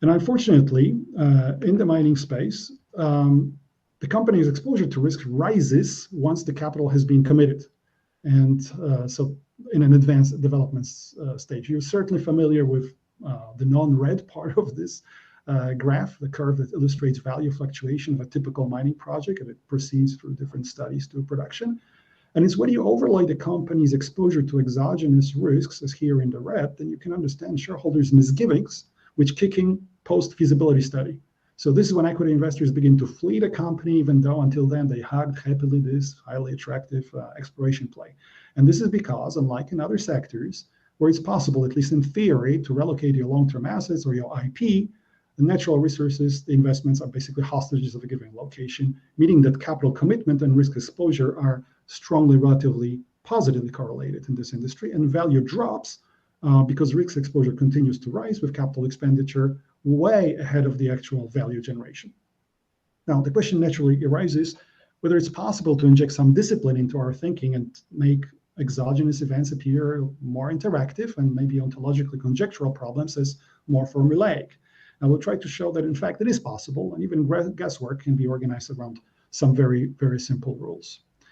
And unfortunately, in the mining space, the company's exposure to risk rises once the capital has been committed. And so in an advanced development stage, you're certainly familiar with the non-red part of this graph, the curve that illustrates value fluctuation of a typical mining project, and it proceeds through different studies to production. And it's when you overlay the company's exposure to exogenous risks, as here in the red, then you can understand shareholders' misgivings, which kick in post-feasibility study. So this is when equity investors begin to flee the company, even though until then they hugged happily this highly attractive exploration play. And this is because, unlike in other sectors, where it's possible, at least in theory, to relocate your long-term assets or your IP, the natural resources, the investments are basically hostages of a given location, meaning that capital commitment and risk exposure are strongly relatively positively correlated in this industry, and value drops because risk exposure continues to rise with capital expenditure way ahead of the actual value generation. Now, the question naturally arises whether it's possible to inject some discipline into our thinking and make exogenous events appear more interactive and maybe ontologically conjectural problems as more formulaic. And we'll try to show that, in fact, it is possible, and even guesswork can be organized around some very, very simple rules.